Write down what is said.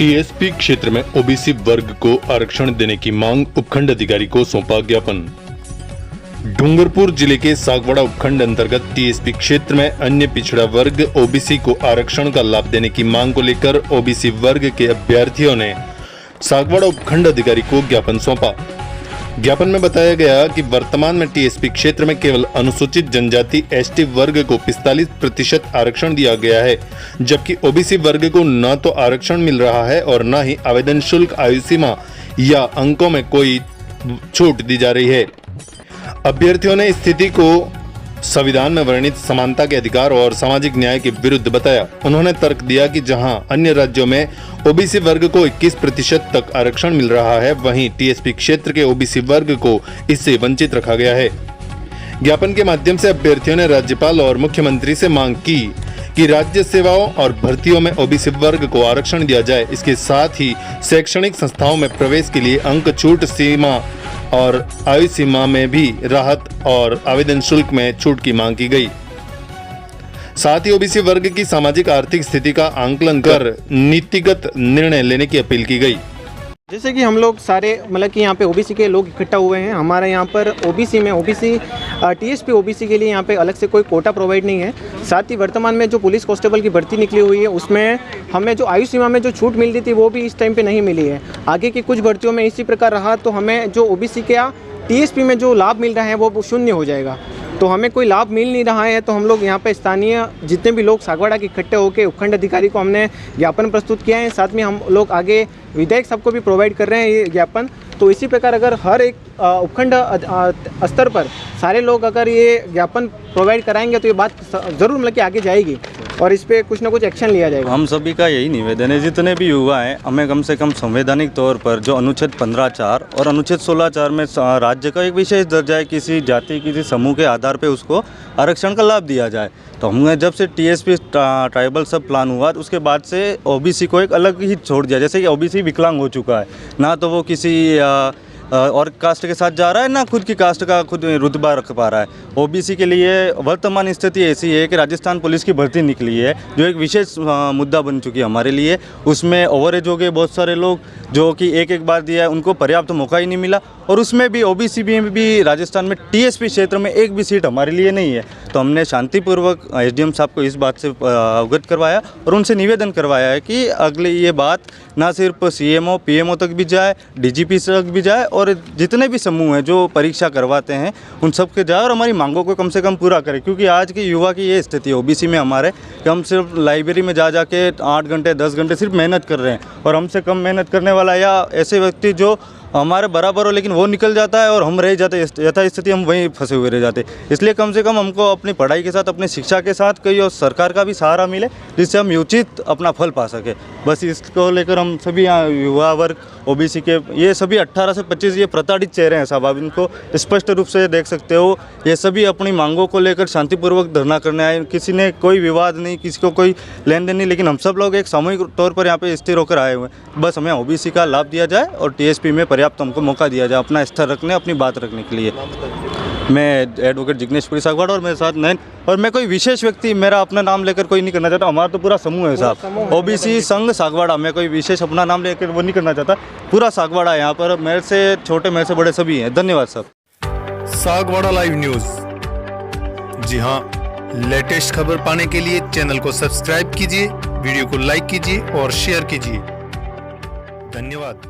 TSP क्षेत्र में OBC वर्ग को आरक्षण देने की मांग उपखंड अधिकारी को सौंपा ज्ञापन। डूंगरपुर जिले के सागवाड़ा उपखंड अंतर्गत टीएसपी क्षेत्र में अन्य पिछड़ा वर्ग ओबीसी को आरक्षण का लाभ देने की मांग को लेकर ओबीसी वर्ग के अभ्यर्थियों ने सागवाड़ा उपखंड अधिकारी को ज्ञापन सौंपा। ज्ञापन में बताया गया कि वर्तमान में टीएसपी क्षेत्र में केवल अनुसूचित जनजाति एसटी वर्ग को 45% आरक्षण दिया गया है, जबकि ओबीसी वर्ग को न तो आरक्षण मिल रहा है और न ही आवेदन शुल्क, आयु सीमा या अंकों में कोई छूट दी जा रही है। अभ्यर्थियों ने स्थिति को संविधान में वर्णित समानता के अधिकार और सामाजिक न्याय के विरुद्ध बताया। उन्होंने तर्क दिया कि जहां अन्य राज्यों में ओबीसी वर्ग को 21% तक आरक्षण मिल रहा है, वहीं टीएसपी क्षेत्र के ओबीसी वर्ग को इससे वंचित रखा गया है। ज्ञापन के माध्यम से अभ्यर्थियों ने राज्यपाल और मुख्यमंत्री से मांग की कि राज्य सेवाओं और भर्तियों में ओबीसी वर्ग को आरक्षण दिया जाए। इसके साथ ही शैक्षणिक संस्थाओं में प्रवेश के लिए अंक छूट सीमा और आयु सीमा में भी राहत और आवेदन शुल्क में छूट की मांग की गई। साथ ही ओबीसी वर्ग की सामाजिक आर्थिक स्थिति का आंकलन कर नीतिगत निर्णय लेने की अपील की गई। जैसे कि हम लोग सारे मतलब कि यहाँ पे ओबीसी के लोग इकट्ठा हुए हैं। हमारे यहाँ पर ओबीसी टीएसपी ओबीसी के लिए यहाँ पे अलग से कोई कोटा प्रोवाइड नहीं है। साथ ही वर्तमान में जो पुलिस कांस्टेबल की भर्ती निकली हुई है, उसमें हमें जो आयु सीमा में जो छूट मिल रही थी वो भी इस टाइम पे नहीं मिली है। आगे की कुछ भर्तियों में इसी प्रकार रहा तो हमें जो ओबीसी के टीएसपी में जो लाभ मिल रहा है वो शून्य हो जाएगा। तो हमें कोई लाभ मिल नहीं रहा है। तो हम लोग यहाँ पे स्थानीय जितने भी लोग सागवाड़ा के इकट्ठे होकर उपखंड अधिकारी को हमने ज्ञापन प्रस्तुत किया है। साथ में हम लोग आगे विधायक सबको भी प्रोवाइड कर रहे हैं ये ज्ञापन। तो इसी प्रकार अगर हर एक उपखंड स्तर पर सारे लोग अगर ये ज्ञापन प्रोवाइड कराएंगे तो ये बात ज़रूर मतलब कि आगे जाएगी और इस पर कुछ ना कुछ एक्शन लिया जाएगा। हम सभी का यही निवेदन है, जितने भी युवा हैं, हमें कम से कम संवैधानिक तौर पर जो अनुच्छेद 15(4) और अनुच्छेद 16(4) में राज्य का एक विशेष दर्जा है, किसी जाति किसी समूह के आधार पर उसको आरक्षण का लाभ दिया जाए। तो हमने जब से टीएसपी ट्राइबल सब प्लान हुआ उसके बाद से ओबीसी को एक अलग ही छोड़ दिया। जैसे कि ओबीसी विकलांग हो चुका है, ना तो वो किसी और कास्ट के साथ जा रहा है, ना खुद की कास्ट का खुद रुतबा रख पा रहा है। ओबीसी के लिए वर्तमान स्थिति ऐसी है कि राजस्थान पुलिस की भर्ती निकली है जो एक विशेष मुद्दा बन चुकी है हमारे लिए। उसमें ओवरेज हो गए बहुत सारे लोग जो कि एक बार दिया है, उनको पर्याप्त मौका ही नहीं मिला। और उसमें भी ओबीसी में भी राजस्थान में टीएसपी क्षेत्र में एक भी सीट हमारे लिए नहीं है। तो हमने शांतिपूर्वक एसडीएम साहब को इस बात से अवगत करवाया और उनसे निवेदन करवाया है कि अगले ये बात ना सिर्फ सीएमओ पीएमओ तक भी जाए, डीजीपी तक भी जाए और जितने भी समूह हैं जो परीक्षा करवाते हैं उन सब के जाए और हमारी मांगों को कम से कम पूरा करें। क्योंकि आज की युवा की ये स्थिति है ओबीसी में हमारे कि हम सिर्फ लाइब्रेरी में जा के 8 घंटे 10 घंटे सिर्फ मेहनत कर रहे हैं और हमसे कम मेहनत करने वाला या ऐसे व्यक्ति जो हमारे बराबर हो लेकिन वो निकल जाता है और हम रह जाते, यथास्थिति हम वहीं फंसे हुए रह जाते। इसलिए कम से कम हमको अपनी पढ़ाई के साथ अपनी शिक्षा के साथ कई और सरकार का भी सहारा मिले जिससे हम उचित अपना फल पा सके। बस इसको लेकर हम सभी यहाँ युवा वर्ग ओबीसी के ये सभी 18 से 25 ये प्रताड़ित चेहरे हैं साहब, आप इनको स्पष्ट रूप से देख सकते हो। ये सभी अपनी मांगों को लेकर शांतिपूर्वक धरना करने आए। किसी ने कोई विवाद नहीं, किसी को कोई लेन देन नहीं, लेकिन हम सब लोग एक सामूहिक तौर पर यहाँ पे स्थिर होकर आए हुए हैं। बस हमें ओबीसी का लाभ दिया जाए और टीएसपी में पर्याप्त हमको मौका दिया जाए अपना स्तर रखने, अपनी बात रखने के लिए। मैं एडवोकेट जिग्नेशपुरी सागवाड़ा और मेरे साथ नयन, और मैं कोई विशेष व्यक्ति मेरा अपना नाम लेकर कोई नहीं करना चाहता। हमारा तो पूरा समूह है साहब, ओबीसी संघ सागवाड़ा। मैं कोई विशेष अपना नाम लेकर वो नहीं करना चाहता, पूरा सागवाड़ा यहाँ पर मेरे से छोटे मेरे से बड़े सभी हैं। धन्यवाद साहब। सागवाड़ा लाइव न्यूज, जी हाँ, लेटेस्ट खबर पाने के लिए चैनल को सब्सक्राइब कीजिए, वीडियो को लाइक कीजिए और शेयर कीजिए। धन्यवाद।